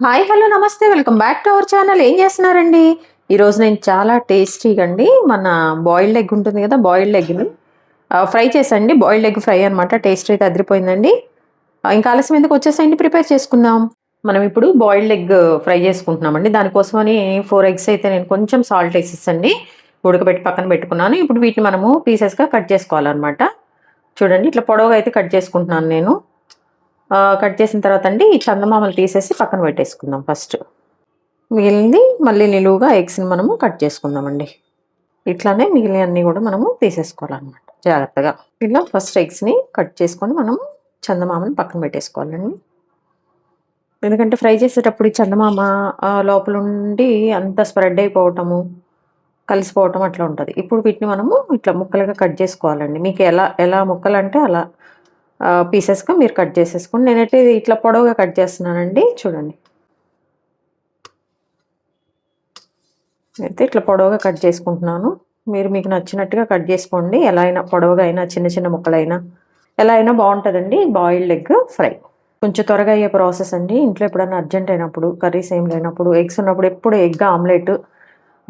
Hi hello నమస్తే welcome back to our channel. ఏం చేస్తున్నారండి? ఈరోజు నేను చాలా టేస్టీగా అండి మన బాయిల్డ్ ఎగ్ ఉంటుంది కదా, బాయిల్డ్ ఎగ్ని ఫ్రై చేసండి. బాయిల్డ్ ఎగ్ ఫ్రై అనమాట. టేస్ట్ అయితే అదిరిపోయిందండి. ఇంకా ఆలస్యం ఎందుకు, వచ్చేసండి ప్రిపేర్ చేసుకుందాం. మనం ఇప్పుడు బాయిల్డ్ ఎగ్ ఫ్రై చేసుకుంటున్నామండి. దానికోసమని 4 ఎగ్స్ అయితే నేను కొంచెం సాల్ట్ వేసేసండి ఉడకబెట్టి పక్కన పెట్టుకున్నాను. ఇప్పుడు వీటిని మనము పీసెస్గా కట్ చేసుకోవాలన్నమాట. చూడండి, ఇట్లా పొడవుగా అయితే కట్ చేసుకుంటున్నాను నేను. కట్ చేసిన తర్వాత అండి ఈ చందమామలు తీసేసి పక్కన పెట్టేసుకుందాం. ఫస్ట్ మిగిలింది మళ్ళీ నిలువుగా ఎగ్స్ని మనము కట్ చేసుకుందామండి. ఇట్లానే మిగిలినవన్నీ కూడా మనము తీసేసుకోవాలన్నమాట జాగ్రత్తగా. ఇలా ఫస్ట్ ఎగ్స్ని కట్ చేసుకొని మనము చందమామని పక్కన పెట్టేసుకోవాలండి. ఎందుకంటే ఫ్రై చేసేటప్పుడు ఈ చందమామ లోపల ఉండి అంత స్ప్రెడ్ అయిపోవటము, కలిసిపోవటం అట్లా ఉంటుంది. ఇప్పుడు వీటిని మనము ఇట్లా ముక్కలుగా కట్ చేసుకోవాలండి. మీకు ఎలా ఎలా ముక్కలు అంటే అలా పీసెస్గా మీరు కట్ చేసేసుకోండి. నేనైతే ఇట్లా పొడవుగా కట్ చేస్తున్నానండి. చూడండి, అయితే ఇట్లా పొడవుగా కట్ చేసుకుంటున్నాను. మీరు మీకు నచ్చినట్టుగా కట్ చేసుకోండి. ఎలా అయినా పొడవుగా అయినా చిన్న చిన్న ముక్కలైనా ఎలా అయినా బాగుంటుందండి బాయిల్డ్ ఎగ్ ఫ్రై. కొంచెం త్వరగా అయ్యే ప్రాసెస్ అండి. ఇంట్లో ఎప్పుడైనా అర్జెంట్ అయినప్పుడు, కర్రీస్ ఏం లేనప్పుడు, ఎగ్స్ ఉన్నప్పుడు ఎప్పుడు ఎగ్ ఆమ్లెట్,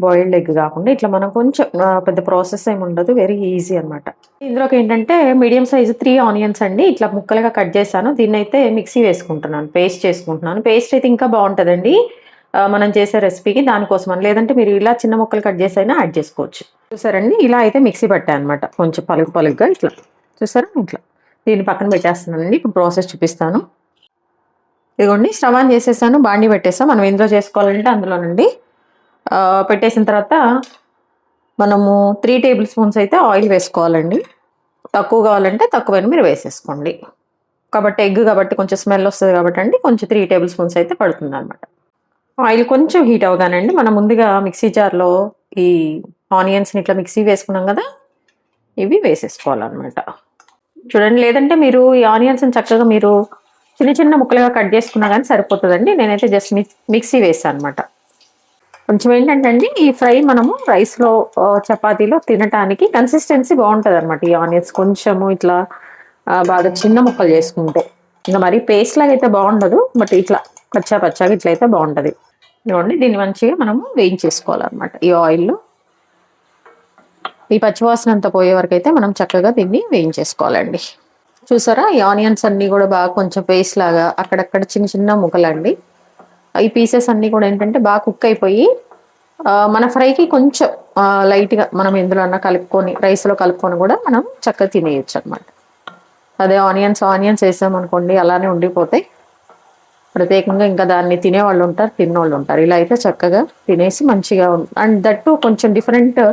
బాయిల్డ్ ఎగ్ కాకుండా ఇట్లా మనం కొంచెం పెద్ద ప్రాసెస్ ఏమి ఉండదు, వెరీ ఈజీ అనమాట. ఇందులోకి ఏంటంటే మీడియం సైజు 3 ఆనియన్స్ అండి ఇట్లా ముక్కలుగా కట్ చేశాను. దీన్ని అయితే మిక్సీ వేసుకుంటున్నాను, పేస్ట్ చేసుకుంటున్నాను. పేస్ట్ అయితే ఇంకా బాగుంటుందండి మనం చేసే రెసిపీకి. దానికోసం అని, లేదంటే మీరు ఇలా చిన్న ముక్కలు కట్ చేసి అయినా యాడ్ చేసుకోవచ్చు. చూసారండి, ఇలా అయితే మిక్సీ పట్టాను అనమాట. కొంచెం పలుకు పలుగ్గా ఇట్లా. చూసారా, ఇట్లా దీన్ని పక్కన పెట్టేస్తున్నానండి. ఇప్పుడు ప్రాసెస్ చూపిస్తాను. ఇదిగోండి, స్టవ్ ఆన్ చేసేసాను, బాండీ పెట్టేసాం. మనం ఇందులో చేసుకోవాలంటే అందులోనండి పెట్టేసిన తర్వాత మనము 3 టేబుల్ స్పూన్స్ అయితే ఆయిల్ వేసుకోవాలండి. తక్కువ కావాలంటే తక్కువైనా మీరు వేసేసుకోండి. కాబట్టి ఎగ్ కాబట్టి కొంచెం స్మెల్ వస్తుంది కాబట్టి అండి కొంచెం 3 టేబుల్ స్పూన్స్ అయితే పడుతుంది అనమాట. ఆయిల్ కొంచెం హీట్ అవగానండి మనం ముందుగా మిక్సీ జార్లో ఈ ఆనియన్స్ని ఇట్లా మిక్సీ వేసుకున్నాం కదా, ఇవి వేసేసుకోవాలన్నమాట. చూడండి, లేదంటే మీరు ఈ ఆనియన్స్ని చక్కగా మీరు చిన్న చిన్న ముక్కలుగా కట్ చేసుకున్నా కానీ సరిపోతుందండి. నేనైతే జస్ట్ మిక్సీ వేసాను అనమాట. కొంచెం ఏంటంటే అండి ఈ ఫ్రై మనము రైస్లో, చపాతీలో తినటానికి కన్సిస్టెన్సీ బాగుంటుంది అనమాట. ఈ ఆనియన్స్ కొంచెము ఇట్లా బాగా చిన్న ముక్కలు చేసుకుంటే, ఇంకా మరి పేస్ట్ లాగా అయితే బాగుండదు, బట్ ఇట్లా కచ్చా పచ్చాగా ఇట్లయితే బాగుంటుంది. ఇవ్వండి, దీన్ని మంచిగా మనము వేయించేసుకోవాలన్నమాట ఈ ఆయిల్లో. ఈ పచ్చివాసన అంతా పోయే వరకు అయితే మనం చక్కగా దీన్ని వేయించేసుకోవాలండి. చూసారా, ఈ ఆనియన్స్ అన్నీ కూడా బాగా కొంచెం పేస్ట్ లాగా అక్కడక్కడ చిన్న చిన్న ముక్కలండి. ఈ పీసెస్ అన్నీ కూడా ఏంటంటే బాగా కుక్ అయిపోయి మన ఫ్రైకి కొంచెం లైట్గా మనం ఎందులో అన్నా కలుపుకొని, రైస్లో కలుపుకొని కూడా మనం చక్కగా తినేయచ్చు అనమాట. అదే ఆనియన్స్ వేసామనుకోండి అలానే ఉండిపోతాయి. ప్రత్యేకంగా ఇంకా దాన్ని తినేవాళ్ళు ఉంటారు, తిన్నోళ్ళు ఉంటారు. ఇలా అయితే చక్కగా తినేసి మంచిగా అండ్ దట్టు కొంచెం డిఫరెంట్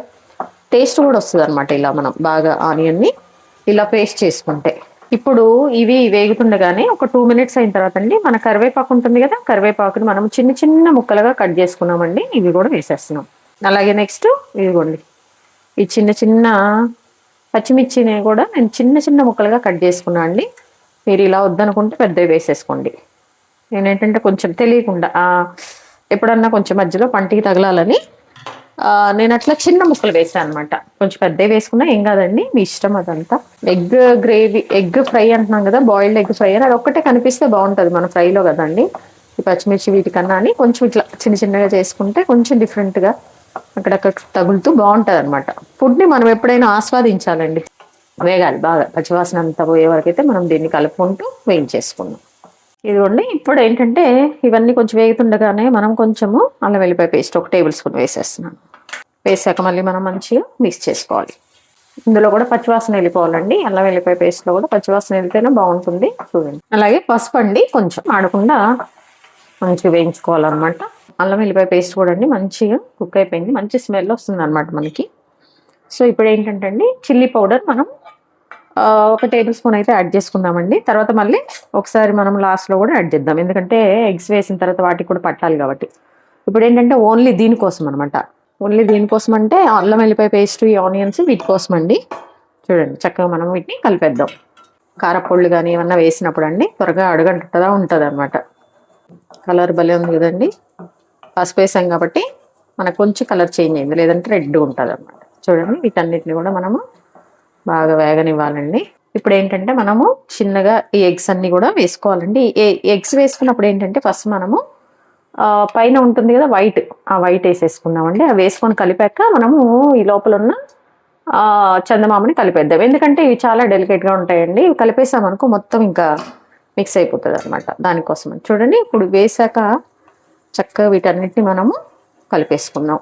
టేస్ట్ కూడా వస్తుంది అనమాట. ఇలా మనం బాగా ఆనియన్ని ఇలా పేస్ట్ చేసుకుంటే. ఇప్పుడు ఇవి వేగుతుండగానే ఒక 2 మినిట్స్ అయిన తర్వాత అండి మన కరివేపాకు ఉంటుంది కదా, కరివేపాకుని మనం చిన్న చిన్న ముక్కలుగా కట్ చేసుకున్నామండి. ఇవి కూడా వేసేస్తున్నాం. అలాగే నెక్స్ట్ ఇదిగోండి, ఈ చిన్న చిన్న పచ్చిమిర్చిని కూడా నేను చిన్న చిన్న ముక్కలుగా కట్ చేసుకున్నా అండి. మీరు ఇలా వద్దనుకుంటే పెద్దవి వేసేసుకోండి. నేనేంటంటే కొంచెం తెలియకుండా ఎప్పుడన్నా కొంచెం మధ్యలో పంటికి తగలాలని నేను అట్లా చిన్న ముక్కలు వేసాను అనమాట. కొంచెం పెద్దవి వేసుకున్నా ఏం కాదండి, మీ ఇష్టం అదంతా. ఎగ్ గ్రేవీ, ఎగ్ ఫ్రై అంటున్నాం కదా, బాయిల్డ్ ఎగ్ ఫ్రై అని అది ఒక్కటే కనిపిస్తే బాగుంటుంది మన ఫ్రైలో కదండి. ఈ పచ్చిమిర్చి వీటికన్నా అని కొంచెం ఇట్లా చిన్న చిన్నగా చేసుకుంటే కొంచెం డిఫరెంట్గా అక్కడక్కడ తగులుతూ బాగుంటుంది అనమాట. ఫుడ్ని మనం ఎప్పుడైనా ఆస్వాదించాలండి. వేగాలి బాగా, పచ్చివాసన అంతా పోయే వరకు అయితే మనం దీన్ని కలుపుకుంటూ వేయించేసుకున్నాం. ఇదిగోండి, ఇప్పుడు ఏంటంటే ఇవన్నీ కొంచెం వేగుతుండగానే మనం కొంచెము అల్లం వెల్లిపాయ పేస్ట్ 1 టేబుల్ స్పూన్ వేసేస్తున్నాను. వేసాక మళ్ళీ మనం మంచిగా మిక్స్ చేసుకోవాలి. ఇందులో కూడా పచ్చివాసన వెళ్ళిపోవాలండి. అల్లం వెల్లిపాయ పేస్ట్లో కూడా పచ్చివాసన వెళ్తేనే బాగుంటుంది. చూడండి, అలాగే పసుపు అండి కొంచెం ఆడకుండా మంచిగా వేయించుకోవాలన్నమాట. అల్లం వెల్లిపాయ పేస్ట్ కూడా అండి మంచిగా కుక్ అయిపోయింది, మంచి స్మెల్ వస్తుంది అనమాట మనకి. సో ఇప్పుడు ఏంటంటే అండి చిల్లీ పౌడర్ మనం 1 టేబుల్ స్పూన్ అయితే యాడ్ చేసుకుందామండి. తర్వాత మళ్ళీ ఒకసారి మనం లాస్ట్లో కూడా యాడ్ చేద్దాం, ఎందుకంటే ఎగ్స్ వేసిన తర్వాత వాటికి కూడా పట్టాలి కాబట్టి. ఇప్పుడు ఏంటంటే ఓన్లీ దీనికోసం అనమాట. ఓన్లీ దీనికోసం అంటే అల్లం వెల్లిపాయ పేస్ట్, ఈ ఆనియన్స్ వీటి కోసం అండి. చూడండి, చక్కగా మనం వీటిని కలిపేద్దాం. కారపొళ్ళు కానీ ఏమన్నా వేసినప్పుడు అండి త్వరగా అడుగంటుగా ఉంటుంది అనమాట. కలర్ భలే ఉంది కదండి. పసుపు వేసాం కాబట్టి మనకు కొంచెం కలర్ చేంజ్ అయింది, లేదంటే రెడ్ ఉంటుంది అనమాట. చూడండి, వీటన్నిటిని కూడా మనము బాగా వేగనివ్వాలండి. ఇప్పుడు ఏంటంటే మనము చిన్నగా ఈ ఎగ్స్ అన్ని కూడా వేసుకోవాలండి. ఎగ్స్ వేసుకున్నప్పుడు ఏంటంటే ఫస్ట్ మనము పైన ఉంటుంది కదా వైట్, ఆ వైట్ వేసేసుకుందామండి. అవి వేసుకొని కలిపాక మనము ఈ లోపల ఉన్న చందమామని కలిపేద్దాం. ఎందుకంటే ఇవి చాలా డెలికేట్గా ఉంటాయండి. ఇవి కలిపేసామనుకో మొత్తం ఇంకా మిక్స్ అయిపోతుంది అనమాట. దానికోసం చూడండి, ఇప్పుడు వేసాక చక్కగా వీటన్నిటిని మనము కలిపేసుకుందాం.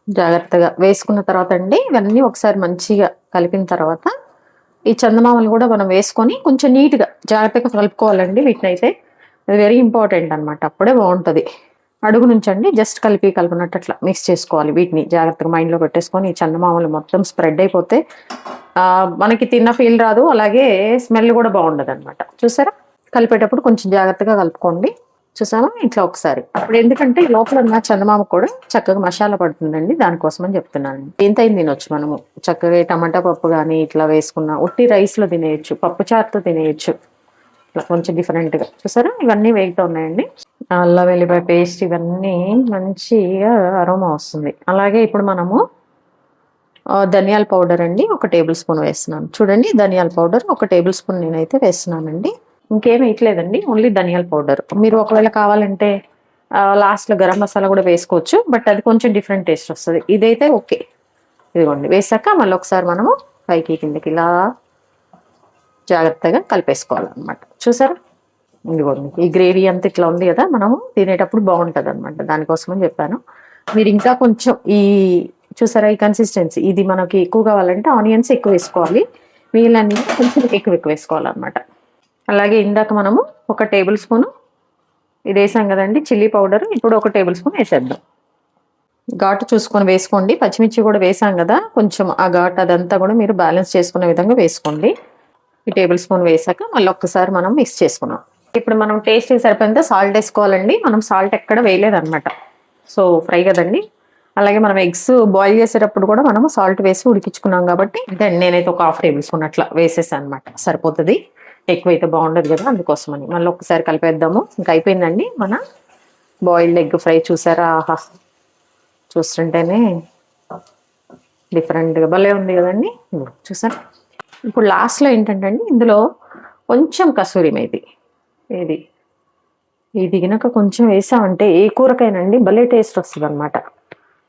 జాగ్రత్తగా వేసుకున్న తర్వాత అండి ఇవన్నీ ఒకసారి మంచిగా కలిపిన తర్వాత ఈ చందమామలు కూడా మనం వేసుకొని కొంచెం నీట్గా జాగ్రత్తగా కలుపుకోవాలండి. వీటిని అయితే అది వెరీ ఇంపార్టెంట్ అనమాట. అప్పుడే బాగుంటుంది. అడుగు నుంచి అండి జస్ట్ కలిపినట్టు అట్లా మిక్స్ చేసుకోవాలి. వీటిని జాగ్రత్తగా మైండ్లో పెట్టేసుకొని ఈ చందమామలు మొత్తం స్ప్రెడ్ అయిపోతే మనకి తిన్న ఫీల్ రాదు, అలాగే స్మెల్ కూడా బాగుండదు అనమాట. చూసారా, కలిపేటప్పుడు కొంచెం జాగ్రత్తగా కలుపుకోండి. చూసామా ఇట్లా ఒకసారి. అప్పుడు ఎందుకంటే లోపల ఉన్న చందమామ కూడా చక్కగా మసాలా పడుతుందండి, దానికోసమని చెప్తున్నాను. ఎంతైంది తినొచ్చు మనము చక్కగా. టమాటా పప్పు కానీ ఇట్లా వేసుకున్న, ఉట్టి రైస్లో తినేయచ్చు, పప్పు చారుతో తినేయచ్చు. ఇట్లా కొంచెం డిఫరెంట్గా. చూసారా, ఇవన్నీ వేగుతూ ఉన్నాయండి. అల్లం వెల్లిపాయ పేస్ట్ ఇవన్నీ మంచిగా అరోమా వస్తుంది. అలాగే ఇప్పుడు మనము ధనియాల పౌడర్ అండి 1 టేబుల్ స్పూన్ వేస్తున్నాను. చూడండి, ధనియాల పౌడర్ 1 టేబుల్ స్పూన్ నేనైతే వేస్తున్నానండి. ఇంకేం వేయట్లేదండి, ఓన్లీ ధనియాల పౌడర్. మీరు ఒకవేళ కావాలంటే లాస్ట్లో గరం మసాలా కూడా వేసుకోవచ్చు, బట్ అది కొంచెం డిఫరెంట్ టేస్ట్ వస్తుంది. ఇదైతే ఓకే. ఇదిగోండి, వేసాక మళ్ళీ ఒకసారి మనము పైకి కిందకి ఇలా జాగ్రత్తగా కలిపేసుకోవాలన్నమాట. చూసారా, ఇదిగోండి ఈ గ్రేవీ అంతా ఇట్లా ఉంది కదా, మనము తినేటప్పుడు బాగుంటుంది అనమాట. దానికోసమని చెప్పాను. మీరు ఇంకా కొంచెం ఈ చూసారా ఈ కన్సిస్టెన్సీ, ఇది మనకి ఎక్కువ కావాలంటే ఆనియన్స్ ఎక్కువ వేసుకోవాలి, మిగిలిన కొంచెం ఎక్కువ వేసుకోవాలన్నమాట. అలాగే ఇందాక మనము 1 టేబుల్ స్పూన్ ఇది వేసాం కదండి చిల్లీ పౌడర్, ఇప్పుడు 1 టేబుల్ స్పూన్ వేసేద్దాం. ఘాటు చూసుకొని వేసుకోండి. పచ్చిమిర్చి కూడా వేసాం కదా, కొంచెం ఆ ఘాటు అదంతా కూడా మీరు బ్యాలెన్స్ చేసుకునే విధంగా వేసుకోండి. ఈ టేబుల్ స్పూన్ వేసాక మళ్ళీ ఒక్కసారి మనం మిక్స్ చేసుకున్నాం. ఇప్పుడు మనం టేస్ట్ సరిపోయినంత సాల్ట్ వేసుకోవాలండి. మనం సాల్ట్ ఎక్కడ వేయలేదన్నమాట, సో ఫ్రై కదండి. అలాగే మనం ఎగ్స్ బాయిల్ చేసేటప్పుడు కూడా మనము సాల్ట్ వేసి ఉడికించుకున్నాం కాబట్టి నేనైతే ఒక 1/2 టేబుల్ స్పూన్ అట్లా వేసేసాను అనమాట. సరిపోతుంది, ఎక్కువైతే బాగుండదు కదా, అందుకోసమని. మళ్ళీ ఒకసారి కలిపేద్దాము. ఇంకా అయిపోయిందండి మన బాయిల్డ్ ఎగ్ ఫ్రై. చూసారా, ఆహా, చూస్తుంటేనే డిఫరెంట్గా భలే ఉంది కదండి. చూసారా, ఇప్పుడు లాస్ట్లో ఏంటంటే అండి ఇందులో కొంచెం కసూరి మేతి, ఇది గినక కొంచెం వేసామంటే ఏ కూరకైనండి భలే టేస్ట్ వస్తుంది అనమాట.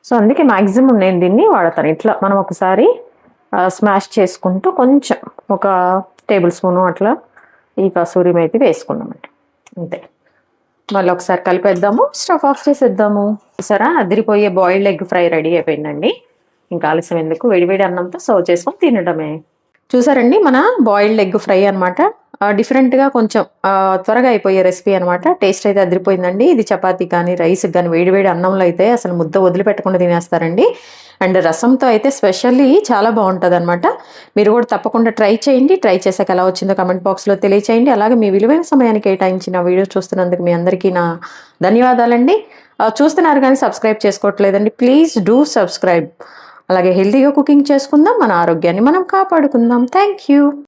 సో అందుకే మ్యాక్సిమం నేను దీన్ని వాడతాను. ఇట్లా మనం ఒకసారి స్మాష్ చేసుకుంటూ కొంచెం 1 టేబుల్ స్పూను అట్లా ఈ కసూరి మేతి వేసుకున్నామండి, అంతే. మళ్ళీ ఒకసారి కలిపేద్దాము, స్టవ్ ఆఫ్ చేసేద్దాము. సరే, అదిరిపోయే బాయిల్డ్ ఎగ్ ఫ్రై రెడీ అయిపోయిందండి. ఇంకా ఆలస్యం ఎందుకు, వేడివేడి అన్నంతో సర్వ్ చేసుకొని తినడమే. చూసారండి, మన బాయిల్డ్ ఎగ్ ఫ్రై అనమాట. డిఫరెంట్గా కొంచెం త్వరగా అయిపోయే రెసిపీ అనమాట. టేస్ట్ అయితే అదిరిపోయిందండి. ఇది చపాతీ కానీ రైస్కి కానీ వేడివేడి అన్నంలో అయితే అసలు ముద్ద వదిలిపెట్టకుండా తినేస్తారండి. అండ్ రసంతో అయితే స్పెషల్లీ చాలా బాగుంటుంది అనమాట. మీరు కూడా తప్పకుండా ట్రై చేయండి. ట్రై చేశాక ఎలా వచ్చిందో కమెంట్ బాక్స్లో తెలియచేయండి. అలాగే మీ విలువైన సమయాన్ని కేటాయించిన వీడియో చూస్తున్నందుకు మీ అందరికీ నా ధన్యవాదాలండి. చూస్తున్నారు కానీ సబ్స్క్రైబ్ చేసుకోవట్లేదండి, ప్లీజ్ డూ సబ్స్క్రైబ్. అలాగే హెల్తీగా కుకింగ్ చేసుకుందాం, మన ఆరోగ్యాన్ని మనం కాపాడుకుందాం. Thank you.